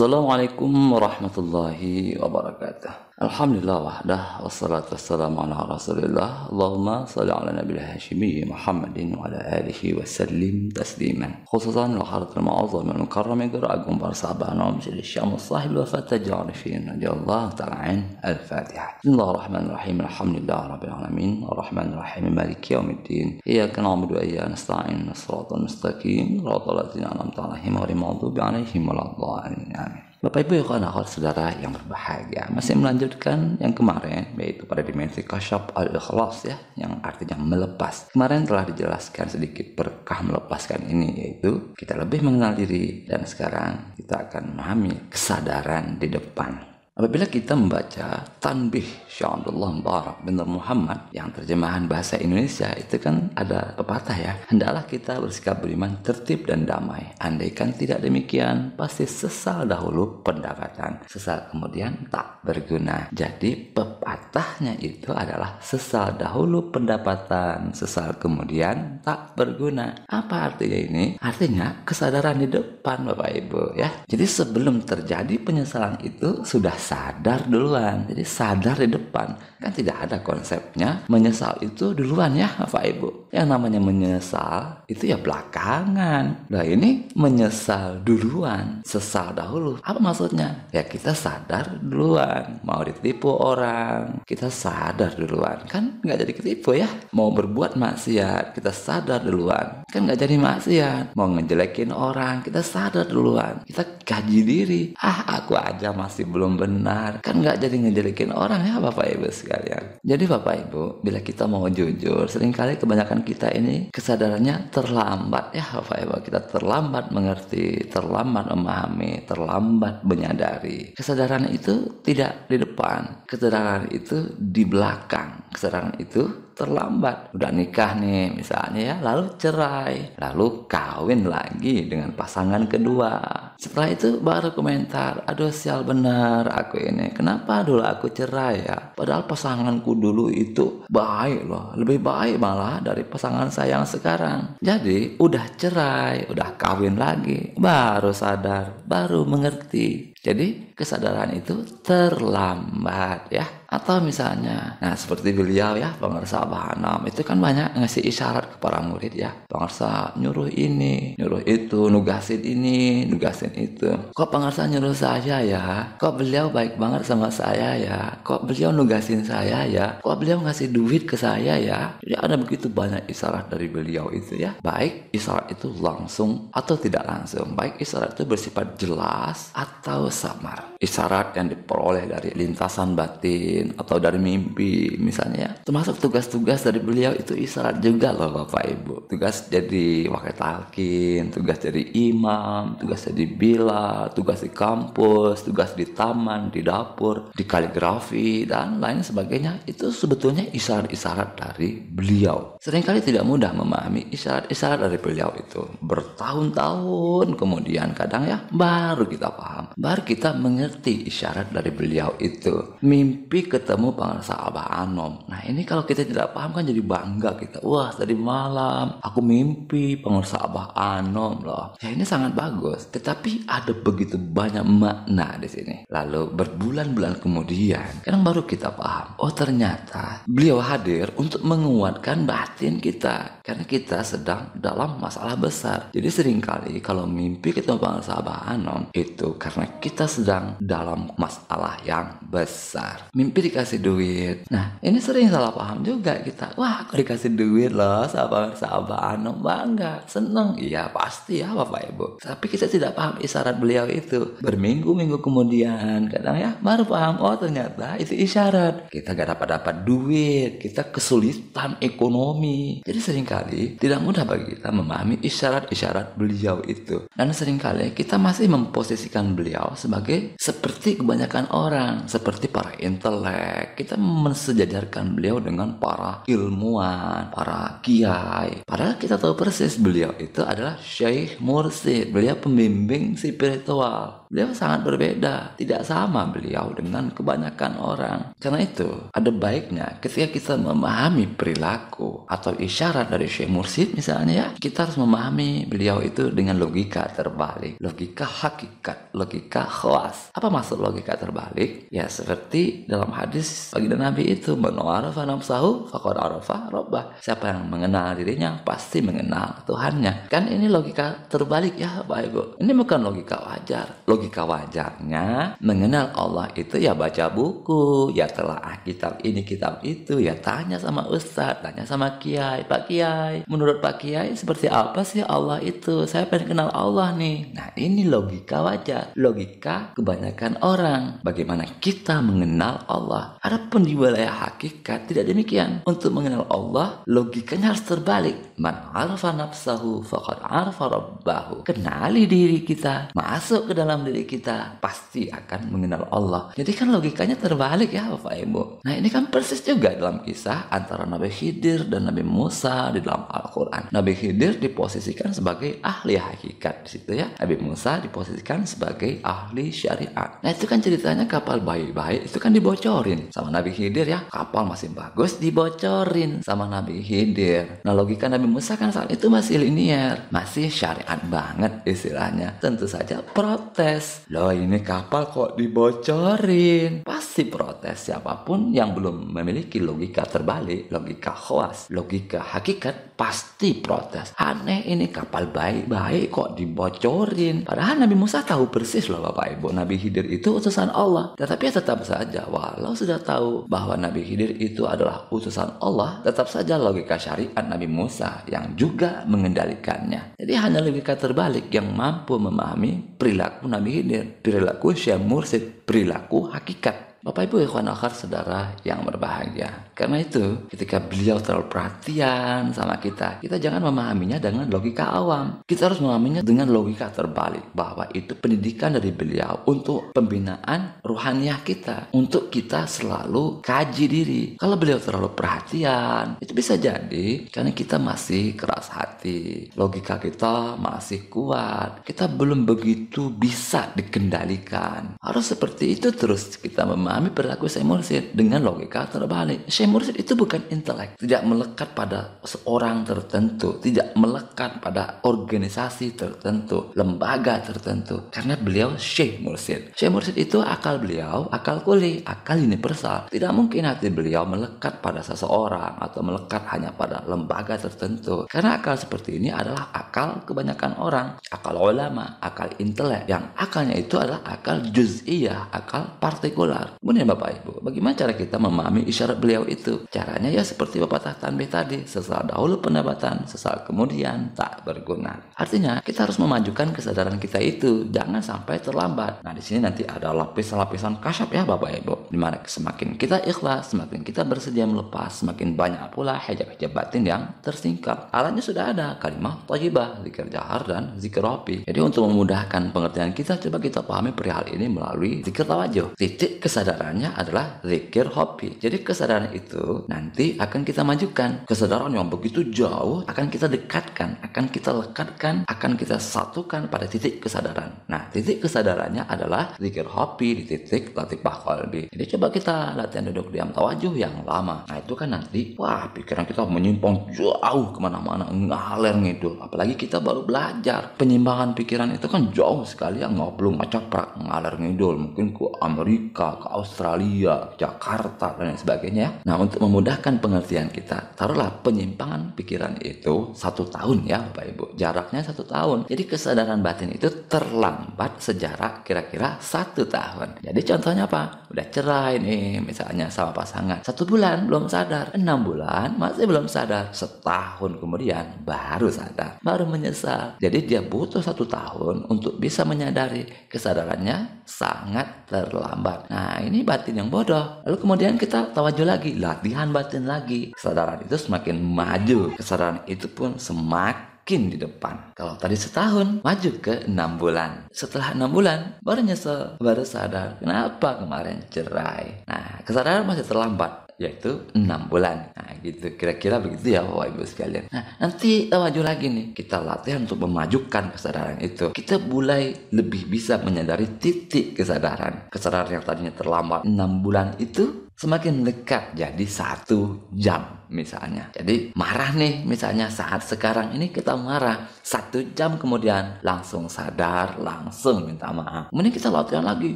Assalamualaikum warahmatullahi wabarakatuh. Alhamdulillah wahdah wassalatu wassalamu ala rasulillah. Allahumma salli ala nabiyil hashimi Muhammadin wa ala alihi wa sallim tasliman. Khususan wa haratul ma'azam al mukarram igur agung para sahabat nabi jadi syamus sahib wa fataj'arifin radhiyallahu ta'ala an al-Fatihah. Bismillahirrahmanirrahim. Alhamdulillah rabbil alamin arrahmanir rahim maliki yaumiddin. Iyyaka na'budu wa iyyaka nasta'in shiratal mustaqim shiratal ladzina an'amta 'alaihim ghairil maghdubi 'alaihim waladdallin. Bapak Ibu ya kawan saudara yang berbahagia, masih melanjutkan yang kemarin, yaitu pada dimensi kasyaf al-ikhlas ya, yang artinya melepas. Kemarin telah dijelaskan sedikit berkah melepaskan ini, yaitu kita lebih mengenal diri, dan sekarang kita akan memahami kesadaran di depan. Apabila kita membaca Tanbih Syekh Abdullah Mubarak bin Muhammad yang terjemahan bahasa Indonesia, itu kan ada pepatah ya, hendaklah kita bersikap beriman, tertib dan damai. Andaikan tidak demikian, pasti sesal dahulu pendapatan, sesal kemudian tak berguna. Jadi pepatahnya itu adalah sesal dahulu pendapatan, sesal kemudian tak berguna. Apa artinya ini? Artinya kesadaran di depan Bapak Ibu ya. Jadi sebelum terjadi penyesalan itu sudah sadar duluan. Jadi sadar di depan. Kan tidak ada konsepnya menyesal itu duluan ya Bapak Ibu. Yang namanya menyesal itu ya belakangan. Nah ini menyesal duluan, sesal dahulu. Apa maksudnya? Ya kita sadar duluan. Mau ditipu orang, kita sadar duluan. Kan nggak jadi ketipu ya. Mau berbuat maksiat, kita sadar duluan. Kan nggak jadi maksiat. Mau ngejelekin orang, kita sadar duluan. Kita kaji diri. Aku aja masih belum benar. Kan nggak jadi ngejelekin orang ya Bapak Ibu sekalian. Jadi Bapak Ibu, bila kita mau jujur, seringkali kebanyakan kita ini kesadarannya terlambat ya Bapak Ibu. Kita terlambat mengerti, terlambat memahami, terlambat menyadari. Kesadaran itu tidak di depan, kesadaran itu di belakang. Kesadaran itu terlambat. Udah nikah nih misalnya ya, lalu cerai, lalu kawin lagi dengan pasangan kedua. Setelah itu baru komentar, aduh sial benar aku ini, kenapa dulu aku cerai ya, padahal pasanganku dulu itu baik loh, lebih baik malah dari pasangan saya yang sekarang. Jadi udah cerai, udah kawin lagi, baru sadar, baru mengerti. Jadi kesadaran itu terlambat ya. Atau misalnya, nah seperti beliau ya, pengarsa Abah Hanam itu kan banyak ngasih isyarat ke para murid ya. Pengarsa nyuruh ini, nyuruh itu, nugasin ini, nugasin itu. Kok pengarsa nyuruh saya ya? Kok beliau baik banget sama saya ya? Kok beliau nugasin saya ya? Kok beliau ngasih duit ke saya ya? Jadi ada begitu banyak isyarat dari beliau itu ya. Baik isyarat itu langsung atau tidak langsung. Baik isyarat itu bersifat jelas atau samar. Isyarat yang diperoleh dari lintasan batin atau dari mimpi misalnya ya. Termasuk tugas-tugas dari beliau itu isyarat juga loh Bapak Ibu. Tugas jadi wakil talqin, tugas jadi imam, tugas jadi bilal, tugas di kampus, tugas di taman, di dapur, di kaligrafi dan lain sebagainya. Itu sebetulnya isyarat-isyarat dari beliau. Seringkali tidak mudah memahami isyarat-isyarat dari beliau itu. Bertahun-tahun kemudian kadang ya baru kita paham, baru kita mengerti isyarat dari beliau itu. Mimpi ketemu pengarsa Abah Anom. Nah ini kalau kita tidak paham kan jadi bangga kita. Wah tadi malam aku mimpi pengarsa Abah Anom loh. Ya ini sangat bagus. Tetapi ada begitu banyak makna di sini. Lalu berbulan-bulan kemudian kadang baru kita paham. Oh ternyata beliau hadir untuk menguatkan batin kita. Karena kita sedang dalam masalah besar. Jadi seringkali kalau mimpi ketemu pengarsa Abah Anom itu karena kita sedang dalam masalah yang besar. Mimpi dikasih duit. Nah ini sering salah paham juga kita. Wah aku dikasih duit loh sahabat Anom, bangga, seneng. Iya pasti ya Bapak Ibu. Tapi kita tidak paham isyarat beliau itu. Berminggu-minggu kemudian kadang ya baru paham. Oh ternyata itu isyarat. Kita gak dapat duit, kita kesulitan ekonomi. Jadi seringkali tidak mudah bagi kita memahami isyarat-isyarat beliau itu. Dan seringkali kita masih memposisikan beliau sebagai seperti kebanyakan orang, seperti para intelek, intelek, kita mensejajarkan beliau dengan para ilmuwan, para kiai. Padahal kita tahu persis beliau itu adalah Syekh Mursyid, beliau pembimbing spiritual. Beliau sangat berbeda, tidak sama beliau dengan kebanyakan orang. Karena itu, ada baiknya ketika kita memahami perilaku atau isyarat dari Syekh Mursyid misalnya ya, kita harus memahami beliau itu dengan logika terbalik, logika hakikat, logika khawas. Apa maksud logika terbalik? Ya seperti dalam hadis baginda Nabi itu, man arafa nafsahu faqad arafa rabbah. Siapa yang mengenal dirinya pasti mengenal Tuhannya. Kan ini logika terbalik ya Bapak Ibu. Ini bukan logika wajar. Logika wajarnya mengenal Allah itu ya baca buku, ya telaah kitab ini kitab itu, ya tanya sama ustadz, tanya sama kiai. Pak Kiai, menurut Pak Kiai seperti apa sih Allah itu? Saya pengen kenal Allah nih. Nah ini logika wajar, logika kebanyakan orang. Bagaimana kita mengenal Allah? Adapun di wilayah hakikat tidak demikian. Untuk mengenal Allah logikanya harus terbalik. Man arafa nafsahu faqad arafa rabbahu. Kenali diri kita, masuk ke dalam diri kita, pasti akan mengenal Allah. Jadi kan logikanya terbalik ya Bapak Ibu. Nah ini kan persis juga dalam kisah antara Nabi Khidir dan Nabi Musa di dalam Al-Quran. Nabi Khidir diposisikan sebagai ahli hakikat di situ ya. Nabi Musa diposisikan sebagai ahli syariat. Nah itu kan ceritanya kapal baik-baik itu kan dibocorin sama Nabi Khidir ya. Kapal masih bagus dibocorin sama Nabi Khidir. Nah logika Nabi Musa kan saat itu masih linier, masih syariat banget istilahnya. Tentu saja protes. Loh ini kapal kok dibocorin? Pasti protes siapapun yang belum memiliki logika terbalik, logika khawas, logika hakikat pasti protes. Aneh ini kapal baik-baik kok dibocorin. Padahal Nabi Musa tahu persis loh Bapak Ibu, Nabi Khidir itu utusan Allah. Tetapi tetap saja walau sudah tahu bahwa Nabi Khidir itu adalah utusan Allah, tetap saja logika syariat Nabi Musa yang juga mengendalikannya. Jadi hanya logika terbalik yang mampu memahami perilaku Nabi Khidir, perilaku Syekh Mursyid, perilaku hakikat. Bapak Ibu ikhwan akhwat saudara yang berbahagia. Karena itu ketika beliau terlalu perhatian sama kita jangan memahaminya dengan logika awam. Kita harus memahaminya dengan logika terbalik, bahwa itu pendidikan dari beliau untuk pembinaan ruhaniyah kita, untuk kita selalu kaji diri. Kalau beliau terlalu perhatian, itu bisa jadi karena kita masih keras hati, logika kita masih kuat, kita belum begitu bisa dikendalikan. Harus seperti itu terus kita memahami perilaku Syekh Mursyid dengan logika terbalik. Syekh Mursyid itu bukan intelek, tidak melekat pada seorang tertentu, tidak melekat pada organisasi tertentu, lembaga tertentu, karena beliau Syekh Mursyid. Syekh Mursyid itu akal beliau, akal kuli, akal universal. Tidak mungkin hati beliau melekat pada seseorang atau melekat hanya pada lembaga tertentu, karena akal seperti ini adalah akal kebanyakan orang, akal ulama, akal intelek, yang akalnya itu adalah akal juz'iyah, akal partikular. Kemudian Bapak Ibu, bagaimana cara kita memahami isyarat beliau itu? Caranya ya seperti Bapak Tanbih tadi, sesal dahulu pendapatan, sesal kemudian tak berguna. Artinya kita harus memajukan kesadaran kita itu, jangan sampai terlambat. Nah di sini nanti ada lapisan-lapisan kasyaf ya Bapak Ibu, dimana semakin kita ikhlas, semakin kita bersedia melepas, semakin banyak pula hijab-hijab batin yang tersingkap. Alatnya sudah ada, kalimah thayyibah, zikir jahar dan zikir hobi. Jadi untuk memudahkan pengertian kita, coba kita pahami perihal ini melalui zikir tawajuh. Titik kesadarannya adalah zikir hobi. Jadi kesadaran itu nanti akan kita majukan. Kesadaran yang begitu jauh akan kita dekatkan, akan kita lekatkan, akan kita satukan pada titik kesadaran. Nah titik kesadarannya adalah zikir hobi di titik latifah qalbi. Jadi coba kita latihan duduk diam tawajuh yang lama. Nah itu kan nanti wah pikiran kita menyimpang jauh kemana-mana, ngalir ngidul. Apalagi kita baru belajar, penyimpangan pikiran itu kan jauh sekali, yang ngobrol ngacaprak, ngalir ngidul, mungkin ke Amerika, ke Australia, Jakarta dan lain sebagainya. Nah untuk memudahkan pengertian kita, taruhlah penyimpangan pikiran itu 1 tahun ya Bapak Ibu, jaraknya 1 tahun. Jadi kesadaran batin itu terlambat sejarak kira-kira 1 tahun. Jadi contohnya apa? Udah cerai nih misalnya sama pasangan, 1 bulan belum sadar, 6 bulan masih belum sadar, setahun kemudian baru sadar, baru menyesal. Jadi dia butuh 1 tahun untuk bisa menyadari kesadarannya sangat terlambat. Nah ini batin yang bodoh. Lalu kemudian kita tawajuh lagi, latihan batin lagi. Kesadaran itu semakin maju, kesadaran itu pun semakin yakin di depan. Kalau tadi setahun, maju ke 6 bulan. Setelah 6 bulan, baru nyesel, baru sadar kenapa kemarin cerai. Nah, kesadaran masih terlambat, yaitu 6 bulan. Nah, gitu. Kira-kira begitu ya Bapak Ibu sekalian. Nah, nanti kita maju lagi nih. Kita latihan untuk memajukan kesadaran itu. Kita mulai lebih bisa menyadari titik kesadaran. Kesadaran yang tadinya terlambat 6 bulan itu semakin dekat jadi 1 jam misalnya. Jadi marah nih misalnya saat sekarang ini kita marah, 1 jam kemudian langsung sadar, langsung minta maaf. Kemudian kita latihan lagi,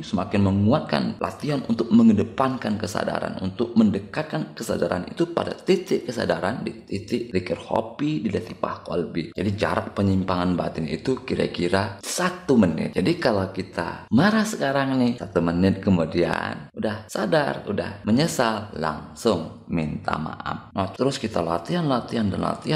semakin menguatkan latihan untuk mengedepankan kesadaran, untuk mendekatkan kesadaran itu pada titik kesadaran di titik zikir hobi di latifah qalbi. Jadi jarak penyimpangan batin itu kira-kira 1 menit. Jadi kalau kita marah sekarang nih, 1 menit kemudian udah sadar, udah menyesal, langsung minta maaf. Nah, terus kita latihan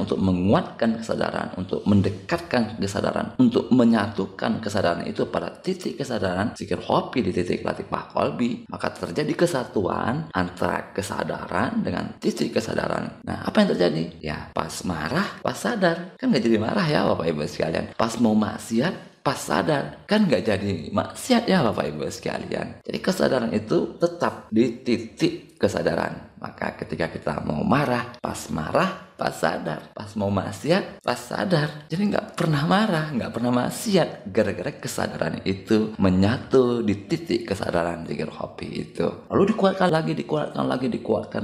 untuk menguatkan kesadaran, untuk mendekatkan kesadaran, untuk menyatukan kesadaran itu pada titik kesadaran zikir hobi di titik latifah qalbi. Maka terjadi kesatuan antara kesadaran dengan titik kesadaran. Nah, apa yang terjadi? Ya, pas marah, pas sadar. Kan nggak jadi marah ya Bapak Ibu sekalian. Pas mau maksiat, pas sadar, kan nggak jadi maksiat ya Bapak Ibu sekalian. Jadi kesadaran itu tetap di titik kesadaran. Maka ketika kita mau marah, pas sadar. Pas mau maksiat, pas sadar. Jadi nggak pernah marah, nggak pernah maksiat. Gara-gara kesadaran itu menyatu di titik kesadaran zikir hobi itu. Lalu dikuatkan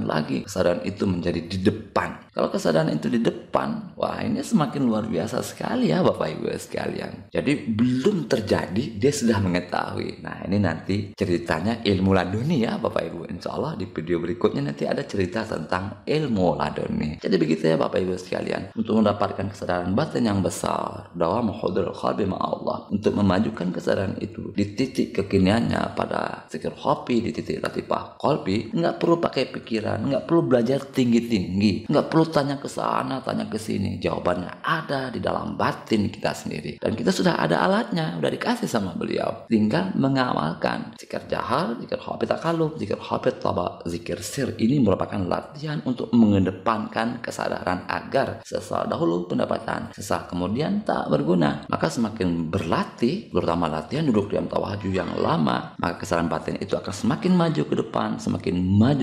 lagi. Kesadaran itu menjadi di depan. Kalau kesadaran itu di depan, wah ini semakin luar biasa sekali ya Bapak Ibu sekalian. Jadi belum terjadi, dia sudah mengetahui. Nah, ini nanti ceritanya ilmu laduni ya Bapak Ibu. Insya Allah di video berikutnya nanti ada cerita tentang ilmu laduni. Jadi begitu ya Bapak Ibu sekalian. Untuk mendapatkan kesadaran batin yang besar, dawam hudurul qalbi ma'allah, untuk memajukan kesadaran itu di titik kekiniannya pada zikir hobi di titik latifah qalbi, nggak perlu pakai pikiran, nggak perlu belajar tinggi-tinggi, nggak perlu tanya ke sana, tanya ke sini. Jawabannya ada di dalam batin kita sendiri. Dan kita sudah ada alatnya, udah dikasih sama beliau. Tinggal mengamalkan. Zikir jahar, zikir hobi takalub, zikir hobi taba, zikir sir. Ini merupakan latihan untuk mengedepankan kesadaran agar sesal dahulu pendapatan, sesal kemudian tak berguna. Maka semakin berlatih, terutama latihan duduk diam tawajuh yang lama, maka kesadaran batin itu akan semakin maju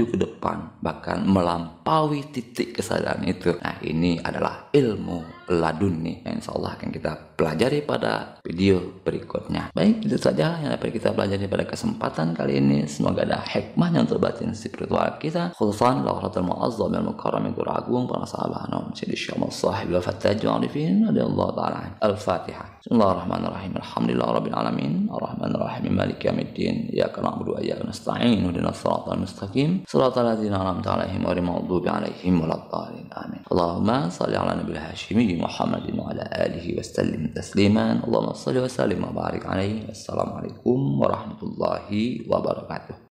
ke depan, bahkan melampaui titik kesadaran itu. Nah, ini adalah ilmu laduni yang insya Allah akan kita pelajari pada video berikutnya. Baik, itu saja yang dapat kita pelajari pada kesempatan kali ini. Semoga ada hikmahnya untuk batin spiritual kita, khususan lawratul mu'azzam yang mukarram yang agung para sahabat Sayyidi Syekh Sahib al-Fattaj al-Arifin radhiyallahu ta'ala. Al-Fatihah. Bismillahirrahmanirrahim. Alhamdulillahirabbil alamin. Arrahmanirrahim. Maliki yaumiddin. Iyyaka na'budu wa iyyaka nasta'in. Ihdinas siratal mustaqim. Siratal ladzina an'amta 'alaihim ghairil maghdubi 'alaihim waladdallin. Amin. Allahumma shalli 'ala nabiyil hashimi Muhammadin wa ala alihi wa sallim tasliman. Allahumma shalli wa sallim wa barik alaihi. Wassalamualaikum warahmatullahi wabarakatuh.